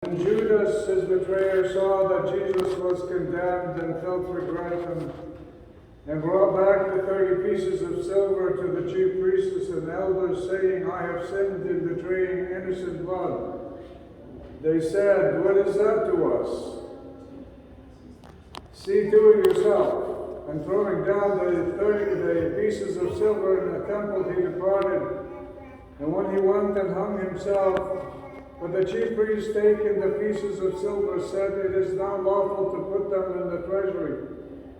When Judas, his betrayer, saw that Jesus was condemned and felt regret and brought back the 30 pieces of silver to the chief priests and elders, saying, I have sinned in betraying innocent blood. They said, what is that to us? See to it yourself. And throwing down the pieces of silver in the temple, he departed. And when he went and hung himself, but the chief priests, taking the pieces of silver, said, it is not lawful to put them in the treasury,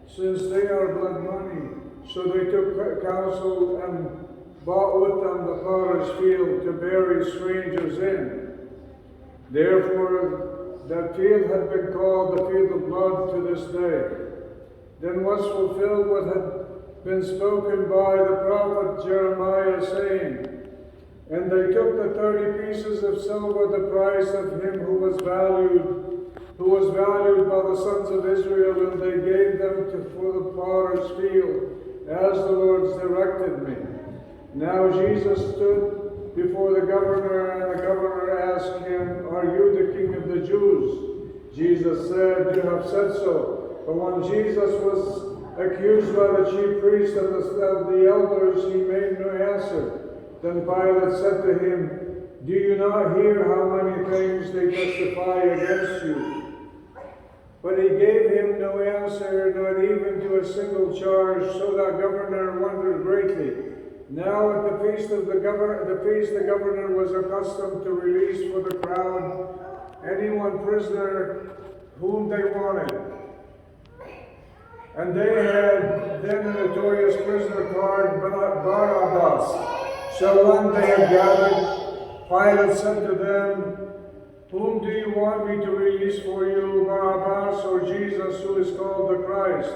since they are blood money. So they took counsel and bought with them the potter's field to bury strangers in. Therefore that field had been called the field of blood to this day. Then was fulfilled what had been spoken by the prophet Jeremiah, saying, and they took the 30 pieces of silver, the price of him who was valued by the sons of Israel, and they gave them for the potter's field, as the Lord directed me. Now Jesus stood before the governor, and the governor asked him, are you the king of the Jews? Jesus said, you have said so. But when Jesus was accused by the chief priests and the elders, he made no answer. Then Pilate said to him, do you not hear how many things they testify against you? But he gave him no answer, not even to a single charge, so that governor wondered greatly. Now at the feast the governor was accustomed to release for the crowd any one prisoner whom they wanted. And they had then a notorious prisoner called Barabbas. So when they had gathered, Pilate said to them, whom do you want me to release for you, Barabbas or Jesus, who is called the Christ?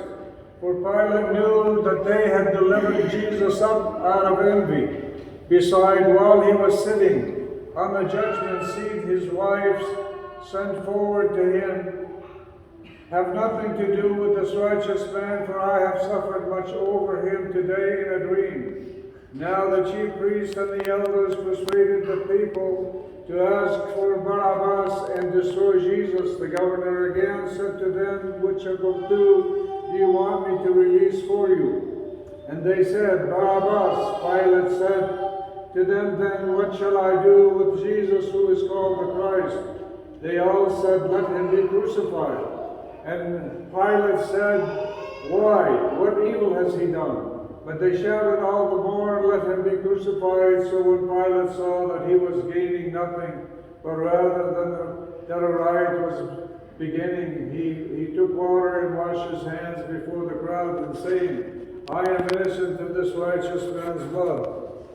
For Pilate knew that they had delivered Jesus up out of envy. Besides, while he was sitting on the judgment seat, his wives sent forward to him, have nothing to do with this righteous man, for I have suffered much over him today in a dream. Now the chief priests and the elders persuaded the people to ask for Barabbas and destroy Jesus. The governor again said to them, which of the two do you want me to release for you? And they said, Barabbas. Pilate said to them, then what shall I do with Jesus, who is called the Christ? They all said, let him be crucified. And Pilate said, why? What evil has he done? But they shouted all the more, let him be crucified. So when Pilate saw that he was gaining nothing, but rather than that a riot was beginning, he took water and washed his hands before the crowd, and saying, I am innocent of this righteous man's blood.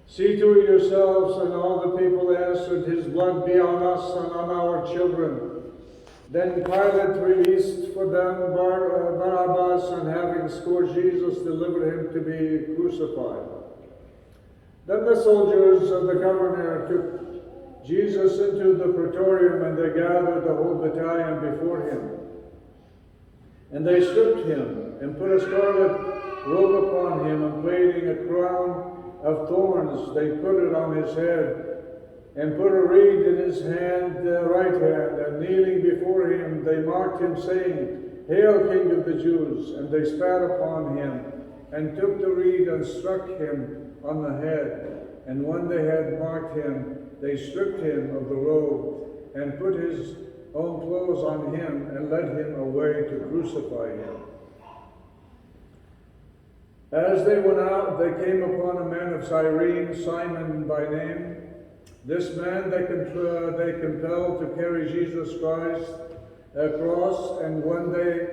See to it yourselves. And all the people answered, his blood be on us and on our children. Then Pilate released for them Barabbas, and having scourged Jesus, delivered him to be crucified. Then the soldiers of the governor took Jesus into the praetorium, and they gathered the whole battalion before him. And they stripped him, and put a scarlet robe upon him, and plaiting a crown of thorns, they put it on his head, and put a reed in his right hand, and kneeling before him, they mocked him, saying, Hail, King of the Jews! And they spat upon him, and took the reed, and struck him on the head. And when they had mocked him, they stripped him of the robe, and put his own clothes on him, and led him away to crucify him. As they went out, they came upon a man of Cyrene, Simon by name. This man they compelled to carry Jesus Christ across, and when they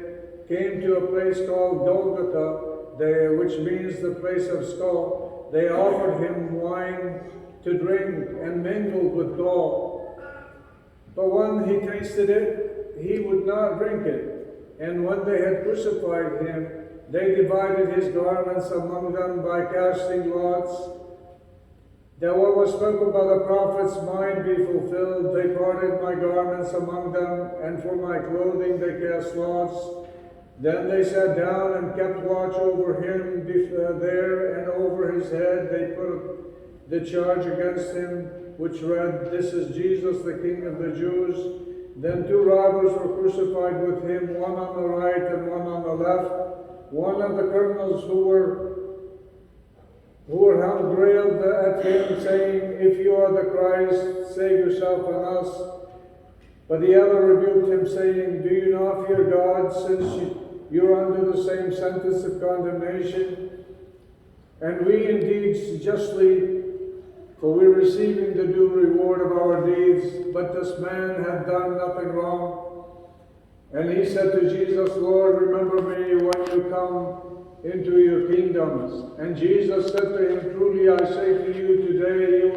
came to a place called Golgotha, which means the place of skull, they offered him wine to drink and mingled with gall. But when he tasted it, he would not drink it. And when they had crucified him, they divided his garments among them by casting lots, that what was spoken by the prophets might be fulfilled. They parted my garments among them, and for my clothing they cast lots. Then they sat down and kept watch over him there, and over his head they put the charge against him, which read, "This is Jesus, the King of the Jews." Then two robbers were crucified with him, one on the right and one on the left. One of the criminals who were hung railed at him, saying, "If you are the Christ, save yourself and us." But the other rebuked him, saying, "Do you not fear God, since you are under the same sentence of condemnation? And we indeed justly, for we are receiving the due reward of our deeds, but this man had done nothing wrong." And he said to Jesus, "Lord, remember me when you come into your kingdoms." And Jesus said to him, "Truly I say to you, today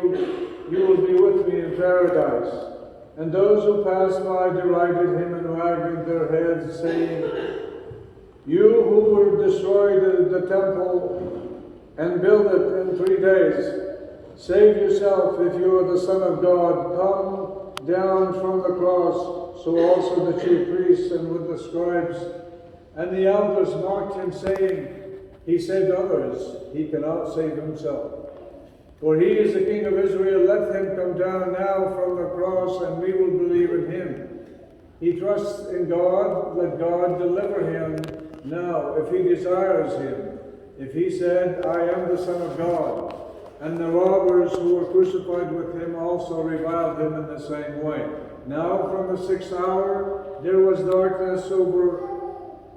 you will be with me in paradise." And those who passed by derided him and wagged their heads, saying, "You who will destroy the temple and build it in 3 days, save yourself. If you are the Son of God, come down from the cross." So also the chief priests and with the scribes and the elders mocked him, saying, "He saved others, he cannot save himself. For he is the King of Israel. Let him come down now from the cross, and we will believe in him. He trusts in God, let God deliver him now, if he desires him. If he said, 'I am the Son of God.'" And the robbers who were crucified with him also reviled him in the same way. Now from the 6th hour there was darkness over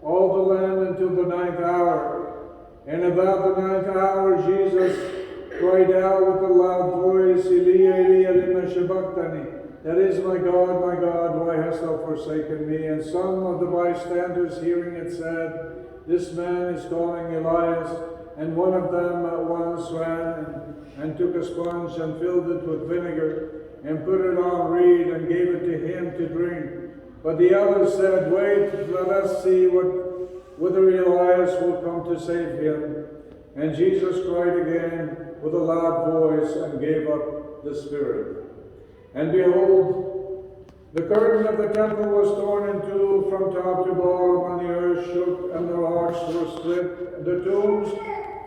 all the land until the 9th hour. And about the 9th hour Jesus cried out with a loud voice, "Eli, Eli, lema sabachthani?" That is, my God, why hast thou forsaken me?" And some of the bystanders hearing it said, "This man is calling Elias." And one of them at once ran and took a sponge and filled it with vinegar and put it on reed and gave it to him to drink. But the others said, "Wait, let us see whether Elias will come to save him." And Jesus cried again with a loud voice and gave up the spirit. And behold, the curtain of the temple was torn in two from top to bottom, and the earth shook, and the rocks were split. The tombs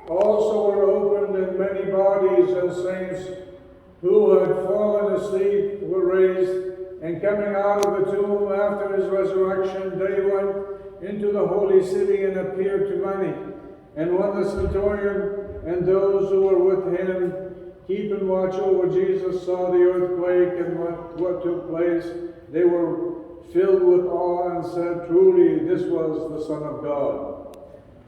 also were opened, and many bodies and saints who had fallen asleep were raised. And coming out of the tomb after his resurrection, they went into the holy city and appeared to many. And when the centurion and those who were with him, keeping watch over Jesus, saw the earthquake and what took place, they were filled with awe and said, "Truly, this was the Son of God."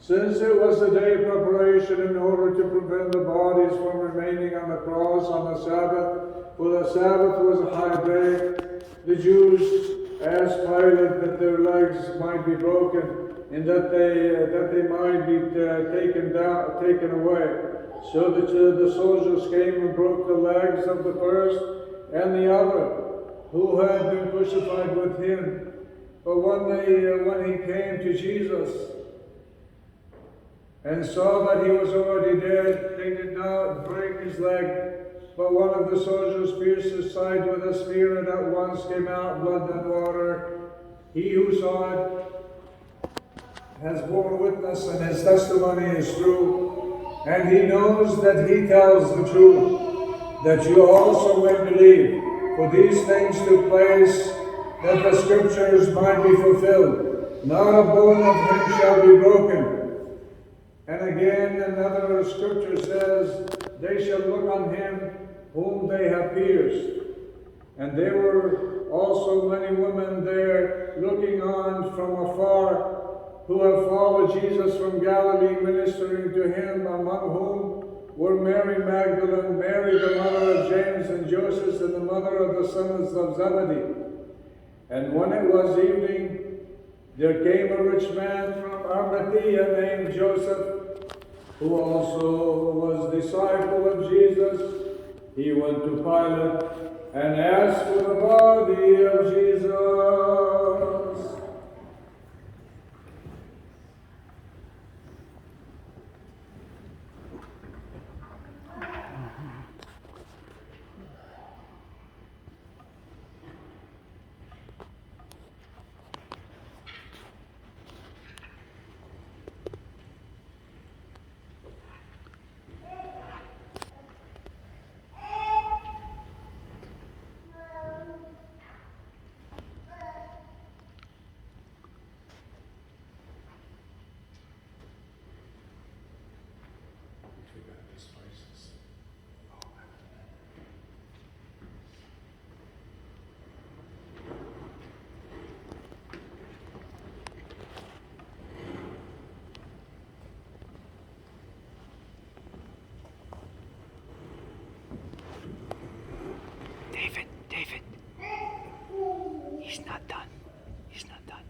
Since it was the day of preparation, in order to prevent the bodies from remaining on the cross on the Sabbath, for the Sabbath was a high day, the Jews asked Pilate that their legs might be broken, and that they might be taken away. So the soldiers came and broke the legs of the first and the other, who had been crucified with him. But when he came to Jesus and saw that he was already dead, they did not break his leg. But one of the soldiers pierced his side with a spear, and at once came out blood and water. He who saw it has borne witness, and his testimony is true. And he knows that he tells the truth, that you also may believe. For these things took place, that the scriptures might be fulfilled. Not a bone of him shall be broken. And again, another scripture says, "They shall look on him whom they have pierced." And there were also many women there looking on from afar, who have followed Jesus from Galilee, ministering to him, among whom were Mary Magdalene, Mary the mother of James and Joseph, and the mother of the sons of Zebedee. And when it was evening, there came a rich man from Arimathea named Joseph, who also was disciple of Jesus. He went to Pilate and asked for the body of Jesus. He's not done. He's not done.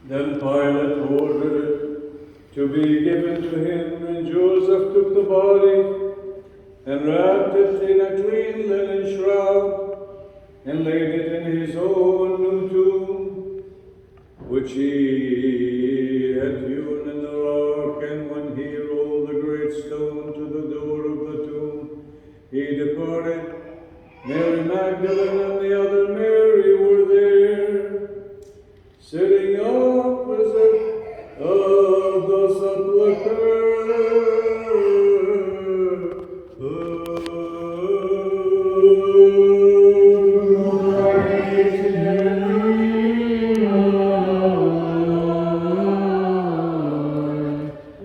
Then Pilate ordered it to be given to him, and Joseph took the body and wrapped it in a clean linen shroud, and laid it in his own new tomb, which he had hewn in the rock. And when he rolled the great stone to the door of the tomb, he departed. Mary Magdalene and the other Mary were there, sitting opposite of the sepulchre.